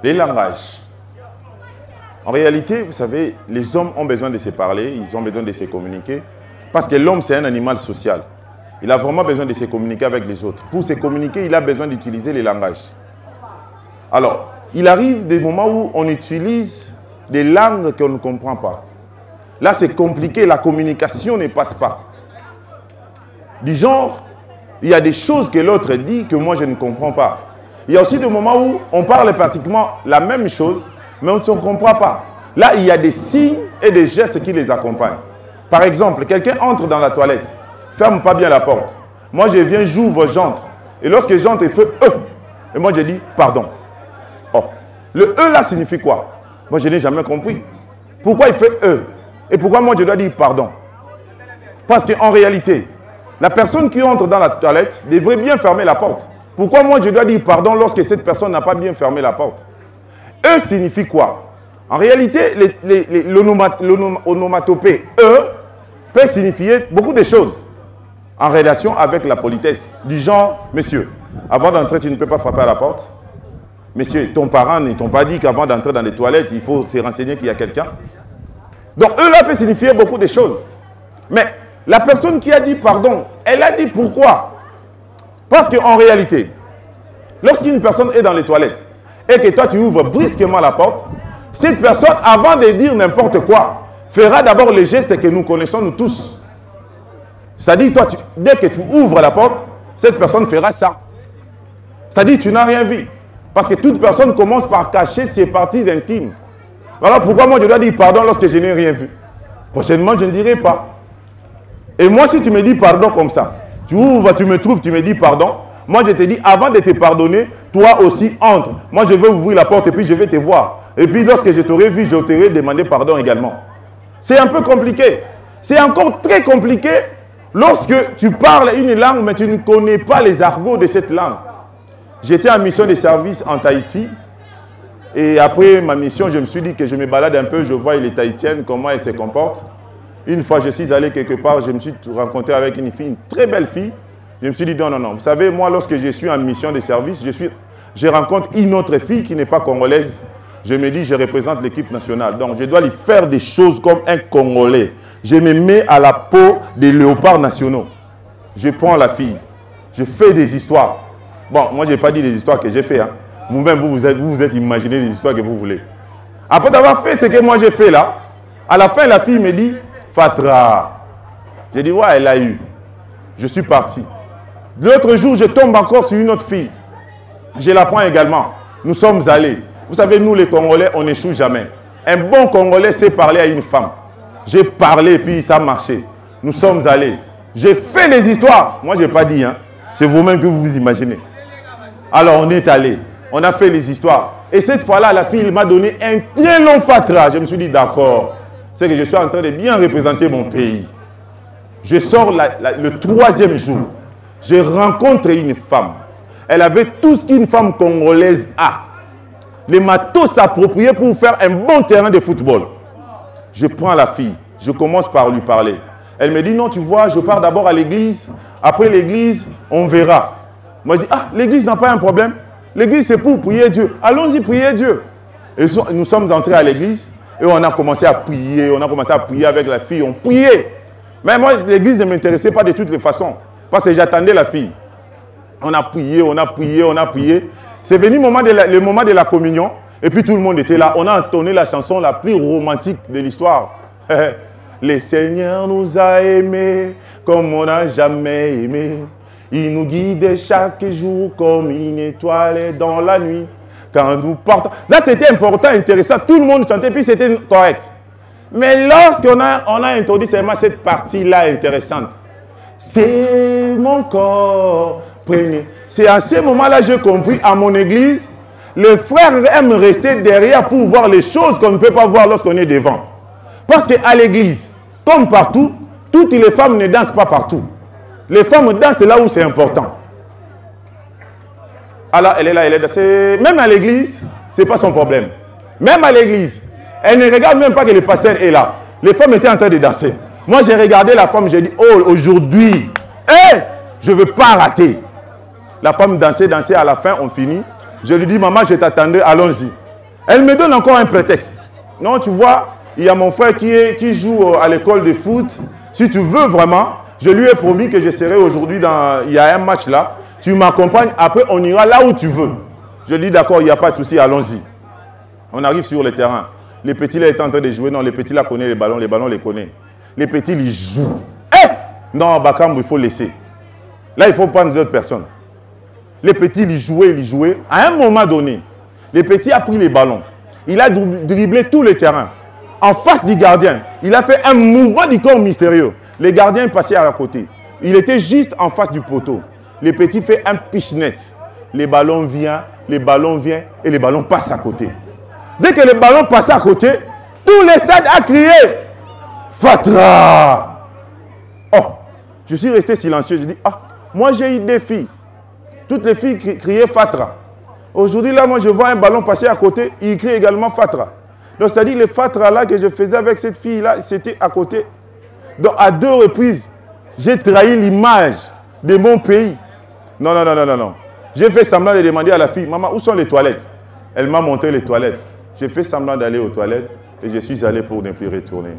Les langages. En réalité, vous savez, les hommes ont besoin de se parler, ils ont besoin de se communiquer, parce que l'homme, c'est un animal social. Il a vraiment besoin de se communiquer avec les autres. Pour se communiquer, il a besoin d'utiliser les langages. Alors, il arrive des moments où on utilise des langues qu'on ne comprend pas. Là, c'est compliqué, la communication ne passe pas. Du genre, il y a des choses que l'autre dit que moi, je ne comprends pas. Il y a aussi des moments où on parle pratiquement la même chose, mais on ne se comprend pas. Là, il y a des signes et des gestes qui les accompagnent. Par exemple, quelqu'un entre dans la toilette, ferme pas bien la porte. Moi, je viens, j'ouvre, j'entre. Et lorsque j'entre, il fait « Et moi, je dis « pardon ». Oh, le « là signifie quoi? Moi, je n'ai jamais compris. Pourquoi il fait « Et pourquoi moi, je dois dire « pardon » Parce qu'en réalité, la personne qui entre dans la toilette devrait bien fermer la porte. Pourquoi moi je dois dire pardon lorsque cette personne n'a pas bien fermé la porte? Signifie quoi? En réalité, l'onomatopée peut signifier beaucoup de choses en relation avec la politesse. Du genre, monsieur, avant d'entrer, tu ne peux pas frapper à la porte. Monsieur, ton parent ne t'ont pas dit qu'avant d'entrer dans les toilettes, il faut se renseigner qu'il y a quelqu'un. Donc, là peut signifier beaucoup de choses. Mais la personne qui a dit pardon, elle a dit pourquoi? Parce qu'en réalité, lorsqu'une personne est dans les toilettes et que toi tu ouvres brusquement la porte, cette personne, avant de dire n'importe quoi, fera d'abord les gestes que nous connaissons nous tous. C'est-à-dire, toi, dès que tu ouvres la porte, cette personne fera ça. C'est-à-dire, tu n'as rien vu. Parce que toute personne commence par cacher ses parties intimes. Alors pourquoi moi je dois dire pardon lorsque je n'ai rien vu? Prochainement, je ne dirai pas. Et moi, si tu me dis pardon comme ça, tu ouvres, tu me trouves, tu me dis pardon. Moi, je te dis, avant de te pardonner, toi aussi, entre. Moi, je vais ouvrir la porte et puis je vais te voir. Et puis, lorsque je t'aurai vu, je t'aurai demandé pardon également. C'est un peu compliqué. C'est encore très compliqué lorsque tu parles une langue, mais tu ne connais pas les argots de cette langue. J'étais en mission de service en Tahiti. Et après ma mission, je me suis dit que je me balade un peu, je vois les Tahitiennes, comment elles se comportent. Une fois, je suis allé quelque part, je me suis rencontré avec une fille, une très belle fille. Je me suis dit, non, non, non. Vous savez, moi, lorsque je suis en mission de service, je rencontre une autre fille qui n'est pas congolaise. Je me dis, je représente l'équipe nationale. Donc, je dois lui faire des choses comme un Congolais. Je me mets à la peau des léopards nationaux. Je prends la fille. Je fais des histoires. Bon, moi, je n'ai pas dit des histoires que j'ai fait. Hein. Vous-même, vous vous êtes imaginé les histoires que vous voulez. Après avoir fait ce que moi j'ai fait là, à la fin, la fille me dit, Fatra. J'ai dit, ouais, elle a eu. Je suis parti. L'autre jour, je tombe encore sur une autre fille. Je la prends également. Nous sommes allés. Vous savez, nous les Congolais, on n'échoue jamais. Un bon Congolais sait parler à une femme. J'ai parlé et puis ça a marché. Nous sommes allés. J'ai fait les histoires. Moi, je n'ai pas dit. Hein. C'est vous-même que vous vous imaginez. Alors, on est allés. On a fait les histoires. Et cette fois-là, la fille m'a donné un très long fatra. Je me suis dit, d'accord. C'est que je suis en train de bien représenter mon pays. Je sors le 3e jour. Je rencontre une femme. Elle avait tout ce qu'une femme congolaise a. Les matos appropriés pour faire un bon terrain de football. Je prends la fille. Je commence par lui parler. Elle me dit, non, tu vois, je pars d'abord à l'église. Après l'église, on verra. Moi, je dis, ah, l'église n'a pas un problème. L'église, c'est pour prier Dieu. Allons-y prier Dieu. Et nous sommes entrés à l'église et on a commencé à prier. On a commencé à prier avec la fille. On priait. Mais moi, l'église ne m'intéressait pas de toutes les façons. Parce que j'attendais la fille. On a prié, on a prié, on a prié. C'est venu le moment de la communion. Et puis tout le monde était là. On a entonné la chanson la plus romantique de l'histoire. Le Seigneur nous a aimés comme on n'a jamais aimé. Il nous guide chaque jour comme une étoile dans la nuit. Quand nous partons... Là, c'était important, intéressant. Tout le monde chantait, puis c'était correct. Mais lorsqu'on a introduit seulement cette partie-là intéressante, c'est mon corps, prenez. C'est à ce moment-là que j'ai compris, à mon église, les frères aiment rester derrière pour voir les choses qu'on ne peut pas voir lorsqu'on est devant. Parce qu'à l'église, comme partout, toutes les femmes ne dansent pas partout. Les femmes dansent là où c'est important. Alors, elle est là, elle est là. Même à l'église, ce n'est pas son problème. Même à l'église, elle ne regarde même pas que le pasteur est là. Les femmes étaient en train de danser. Moi, j'ai regardé la femme, j'ai dit, oh, aujourd'hui, je ne veux pas rater. La femme dansait, à la fin, on finit. Je lui dis, maman, je t'attendais, allons-y. Elle me donne encore un prétexte. Non, tu vois, il y a mon frère qui joue à l'école de foot. Si tu veux vraiment, je lui ai promis que je serai aujourd'hui dans... Il y a un match là. Tu m'accompagnes, après on ira là où tu veux. Je dis d'accord, il n'y a pas de souci, allons-y. On arrive sur le terrain. Les petits là étaient en train de jouer. Non, les petits là connaissent les ballons les connaissent. Les petits, ils jouent. Eh! Non, Bakam, il faut laisser. Là, il faut prendre d'autres personnes. Les petits, ils jouaient. À un moment donné, les petits a pris les ballons. Il a dribblé tout le terrain. En face du gardien, il a fait un mouvement du corps mystérieux. Les gardiens passaient à la côté. Il était juste en face du poteau. Les petits fait un pitch-net. Les ballons viennent et les ballons passent à côté. Dès que les ballons passaient à côté, tout le stade a crié Fatra! Oh, je suis resté silencieux. Je dis, ah, moi j'ai eu des filles. Toutes les filles criaient Fatra. Aujourd'hui, là, moi je vois un ballon passer à côté, il crie également Fatra. Donc, c'est-à-dire les Fatra là que je faisais avec cette fille-là, c'était à côté. Donc, à 2 reprises, j'ai trahi l'image de mon pays. Non, non, non, non, non, non. J'ai fait semblant de demander à la fille, maman, où sont les toilettes? Elle m'a montré les toilettes. J'ai fait semblant d'aller aux toilettes et je suis allé pour ne plus retourner.